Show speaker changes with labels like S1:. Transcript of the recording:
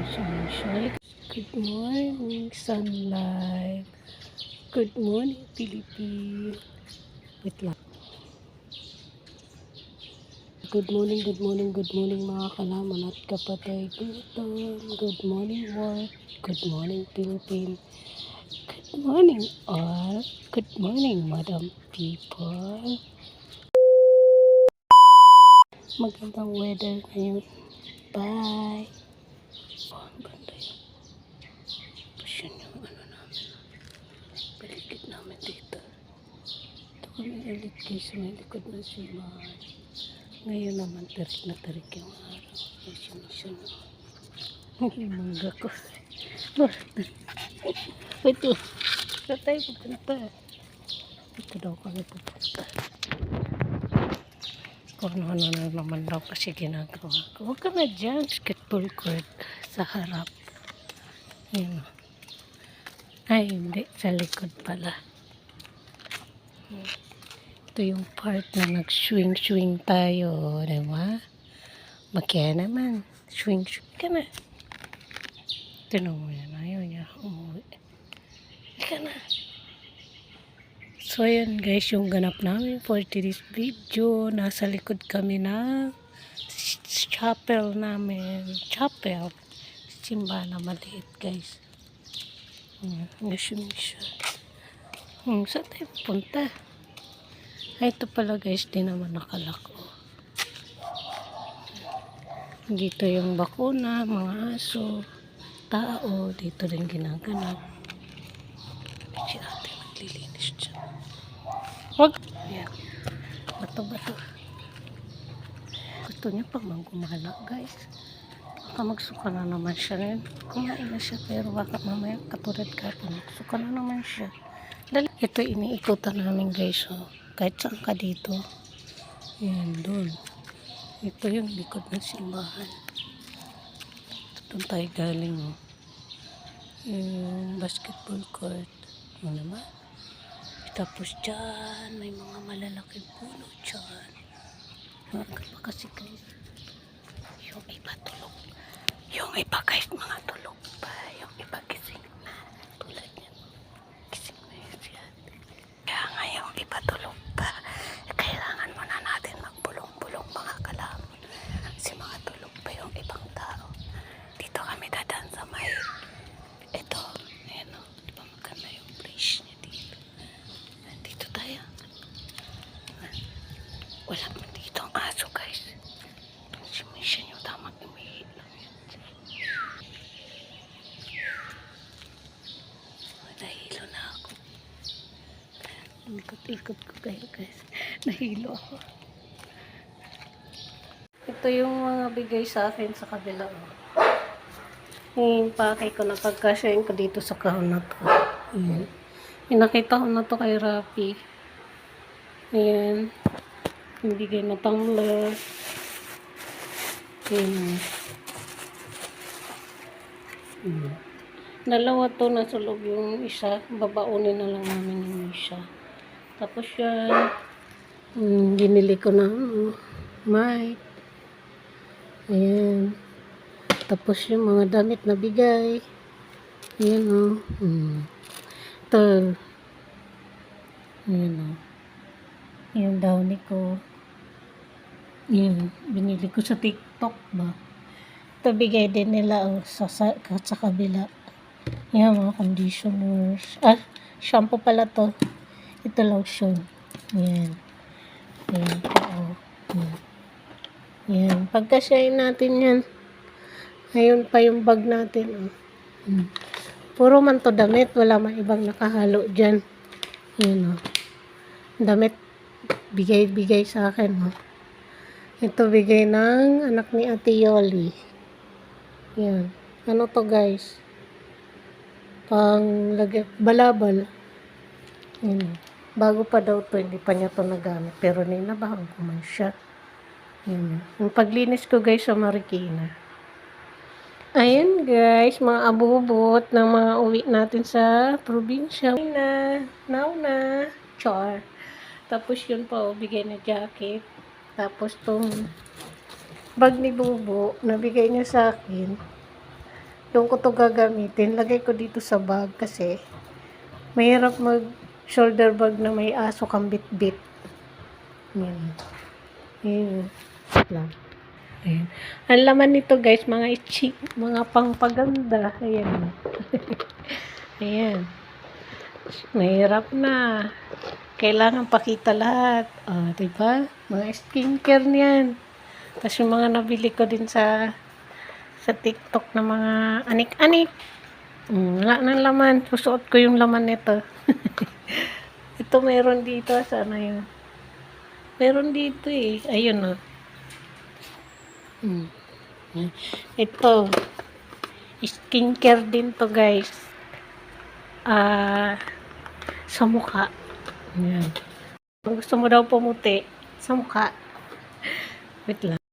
S1: Good morning, sunlight. Good morning, Philippines. Wait lang. Good morning mga kalaman at kapatay. Good morning, world. Good morning, Philippines. Good morning, all. Good morning, madam people. Magandang weather ngayon. Bye. Oh, ang ganda yun. Pasyon yung namin. Paligid namin dito. Ito kami ulit guys sa may likod ng simbahan. Ngayon naman tarik na tarik yung araw. Yung sinisyon. Yung mangga ko. Wait lang. Saan tayo pupunta? Ito daw kami pupunta. Kung ano na naman daw kasi ginagawa ko. Huwag ka na dyan. Basketball court sa harap. Yun. Ay, hindi. Sa likod pala. Ito yung part na nag-swing-swing tayo. Diba? Makaya naman. Swing-swing ka na. Tinong mo yan. Ayaw niya. Umuwi. Ika na. So, ayan guys. Yung ganap namin for today's video. Nasa likod kami na chapel namin. Chapel. Simba na maliit guys. Gasyon siya. Saan tayo pupunta? Ay, ito pala guys, di naman nakalako. Dito yung bakuna, mga aso, tao, dito rin ginaganap. Si ate maglilinis dyan. Wag! Ayan. Bato-bato. Gusto niya pang manggumala guys. Baka magsuka na naman siya rin. Kumain na siya pero baka mamaya katulad ka pa magsuka na naman siya. Ito iniikutan namin guys. Oh. Kahit saan ka dito. Yan, doon. Ito yung likod ng simbahan. Doon tayo galing. Oh. Yung basketball court. Ano naman? Tapos dyan, may mga malalaking puno dyan. Magal pa kasi guys. Yung iba tulog. Yung iba guys, mga tulog pa. Yung iba gising na. Tulad yan. Gising na yun siya. Kaya nga yung iba tulog pa. Kailangan muna natin magbulong-bulong mga kalaman. Kasi mga tulog pa yung ibang tao. Dito kami dadaan sa may ito. Ayan o. Di ba maganda yung place niya dito. Dito tayo. Wala man dito ang aso guys. Itong simisyon yung tamang umihi lang yan. Nahilo na ako. Ikot-ikot ko kayo guys. Nahilo ako. Ito yung mga bigay sa akin sa kabila. Yung pakay ko na pagkasyain ko dito sa kahon na to. Ayan. Pinakita ko na to kay Rafi. Ayan. Yung bigay na tumbler. Ayan. Dalawa to nasa loob yung isa. Babaunin na lang namin yung isa. Tapos yan. Binili ko na mic. Ayan. Tapos yung mga damit na bigay. Ayan o. Ito. Ayan o. Yung downy ko. Ayan. Binili ko sa TikTok ba. Ito bigay din nila o. Sa kabila. Ayan mga conditioners. Shampoo pala to. Ito lotion. Ayan. Ayan po o. Ayan. Pagkasyain natin yan. Ayun pa yung bag natin. Oh. Puro man to damit. Wala man ibang nakahalo dyan. Ayan, oh. Damit. Bigay sa akin. Oh. Ito bigay ng anak ni Ate Yoli. Ayan. Ano to guys? Balabal. Ayan. Bago pa daw to. Hindi pa niya to nagamit. Pero ninabahan ko man siya. Ayan. Yung paglinis ko guys sa Marikina. Ayan guys, mga abubot ng mga uwi natin sa probinsya. Now na. Char. Tapos yun pa, bigay na jacket. Tapos tong bag ni Bubo, nabigay niya sa akin. doon ko to gagamitin. Lagay ko dito sa bag kasi mahirap mag shoulder bag na may aso kang bit-bit. Yan. Yan. Lang. Ayan. Ang laman nito guys, mga mga pangpaganda. Ayan. Ayan. Mahirap na. Kailangan pakita lahat. Diba? Mga skincare niyan. Tapos yung mga nabili ko din sa TikTok na mga anik-anik. Wala ng laman. Susuot ko yung laman nito. Ito meron dito. Sana yun? Meron dito eh. Ayun o. Ito. Skincare din to guys. Sa mukha. Yan. Kung gusto mo daw pumuti, sa mukha. Wait lang.